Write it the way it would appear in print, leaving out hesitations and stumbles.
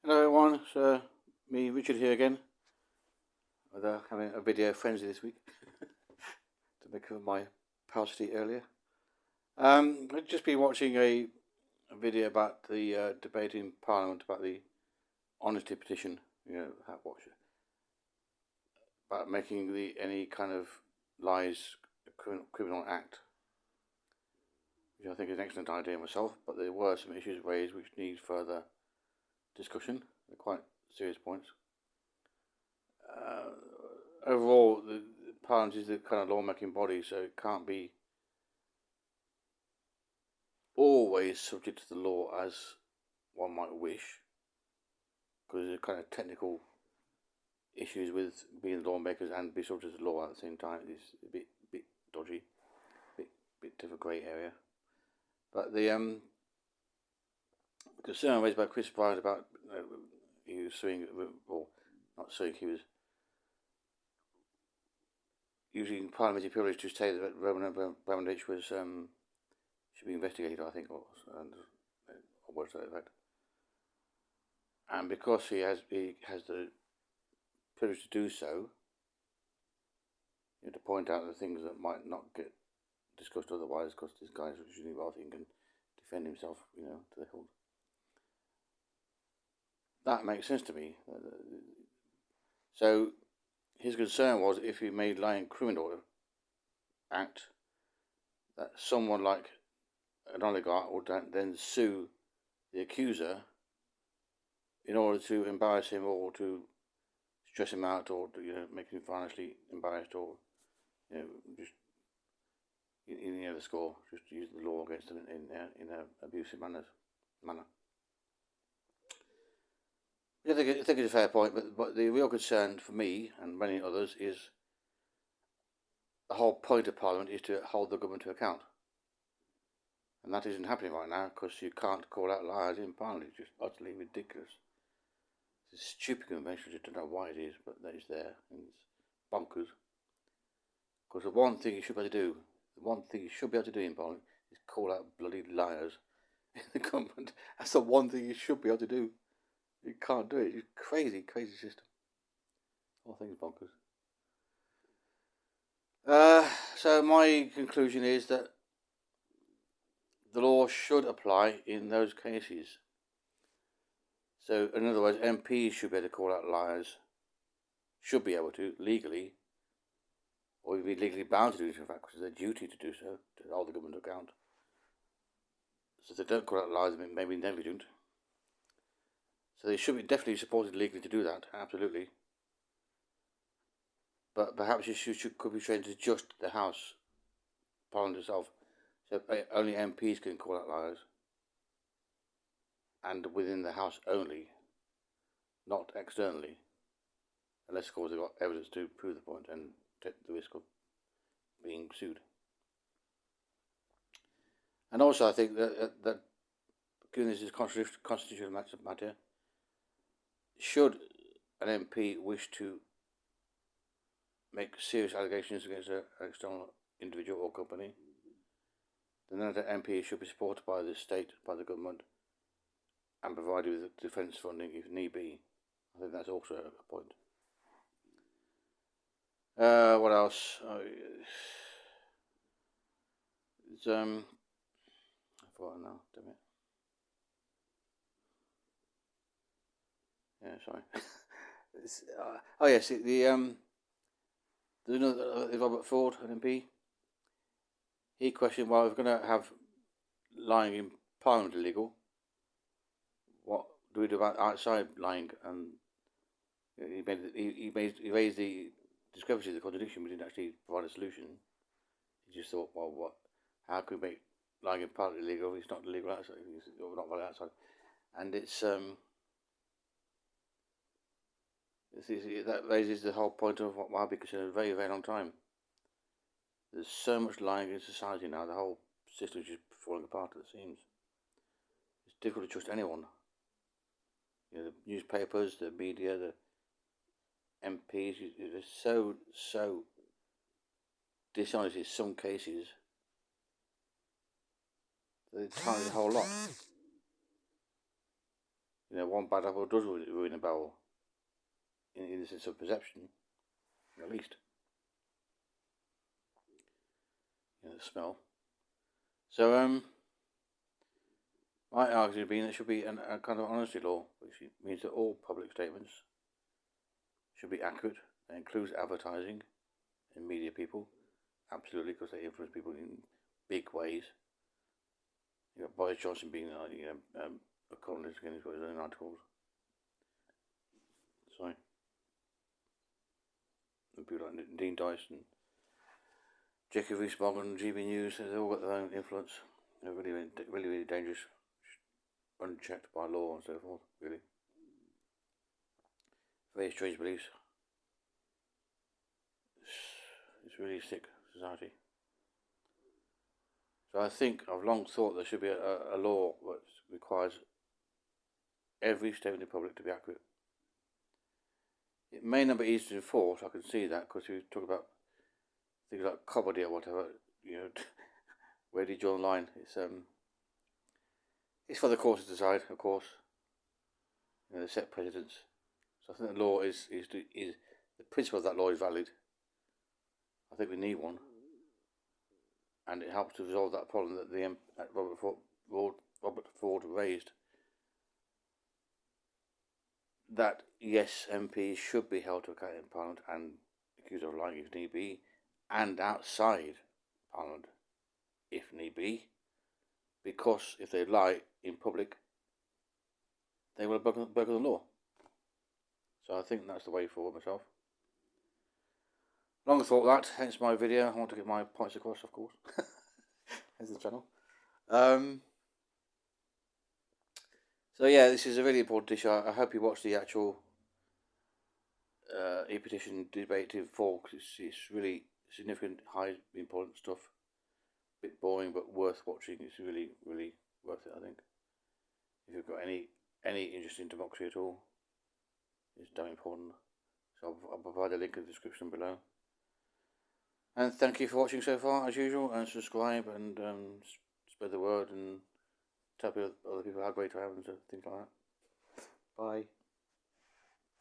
Hello everyone, it's me, Richard, here again, with having a video frenzy this week to make up my paucity earlier. I've just been watching a video about the debate in Parliament about the honesty petition, about making any kind of lies a criminal act, which I think is an excellent idea myself, but there were some issues raised which need further discussion. They're quite serious points. Overall, the Parliament is the kind of lawmaking body, so it can't be always subject to the law as one might wish, because there's kind of technical issues with being lawmakers and be subject to the law at the same time. It's a bit dodgy, bit of a grey area. But the concern raised by Chris Bryant about he was suing, or not suing, he was using parliamentary privilege to say that Roman Abramovich was should be investigated, I think, or words to that effect. And because he has the privilege to do so, to point out the things that might not get discussed otherwise, because this guy is usually wealthy and can defend himself, to the hilt. That makes sense to me. So his concern was if he made lying criminal act, that someone like an oligarch would then sue the accuser in order to embarrass him or to stress him out or to, make him financially embarrassed or just in the score, just to use the law against him in an abusive manner. I think it's a fair point, but the real concern for me and many others is the whole point of Parliament is to hold the government to account. And that isn't happening right now because you can't call out liars in Parliament. It's just utterly ridiculous. It's a stupid convention. I don't know why it is, but that is there. And it's bonkers. Because the one thing you should be able to do in Parliament is call out bloody liars in the government. That's the one thing you should be able to do. You can't do it. It's a crazy system. The whole thing's bonkers. So my conclusion is that the law should apply in those cases. So, in other words, MPs should be able to call out liars, should be able to, legally, or be legally bound to do so, in fact, because it's their duty to do so, to hold the government to account. So if they don't call out liars, they may be negligent. So they should be definitely supported legally to do that, absolutely. But perhaps you could be trained to just the House, Parliament itself. So only MPs can call out liars. And within the House only, not externally. Unless, of course, they've got evidence to prove the point and take the risk of being sued. And also, I think that given this is a constitutional matter, should an MP wish to make serious allegations against an external individual or company, then that MP should be supported by the state, by the government, and provided with defence funding if need be. I think that's also a point. What else? It's I forgot now. Damn it. Yeah, sorry. Yes, there's another Robert Ford, an MP. He questioned why we're going to have lying in Parliament illegal. What do we do about outside lying? And he raised the discrepancy, the contradiction. We didn't actually provide a solution. He just thought, well, how could we make lying in Parliament illegal if it's not illegal outside? Or not valid outside. And that raises the whole point of what might be considered a very, very long time. There's so much lying in society now, the whole system is just falling apart at the seams. It's difficult to trust anyone. The newspapers, the media, the MPs, they're so dishonest in some cases. They tell you the whole lot. You know, one bad apple does ruin a barrel, in the sense of perception, at least. You know, the smell. So, my argument being there should be a kind of honesty law, which means that all public statements should be accurate. That includes advertising and media people, absolutely, because they influence people in big ways. You got Boris Johnson being, a columnist again, he's got his own articles. Sorry. And people like Dean Dyson, Jackie Rees-Mogg and GB News, they've all got their own influence. They're really dangerous, unchecked by law and so forth, really. Very strange beliefs. It's really sick society. So I think I've long thought there should be a law that requires every statement in public to be accurate. It may not be easy to enforce, I can see that, because you talk about things like comedy or whatever, where do you draw the line? It's for the courts to decide, of course. They set precedents. So I think the law is the principle of that law is valid. I think we need one, and it helps to resolve that problem that Robert Ford raised. That yes, MPs should be held to account in Parliament and accused of lying if need be, and outside Parliament if need be, because if they lie in public, they will have broken the law. So I think that's the way forward myself. Long thought that, hence my video. I want to get my points across, of course. Hence the channel. So yeah, this is a really important issue. I hope you watch the actual E-petition debate in full, because it's really significant, high important stuff. A bit boring, but worth watching. It's really worth it, I think. If you've got any interest in democracy at all, it's damn important. So I'll provide a link in the description below. And thank you for watching so far, as usual, and subscribe and spread the word and tell other people how great I am and things like that. Bye.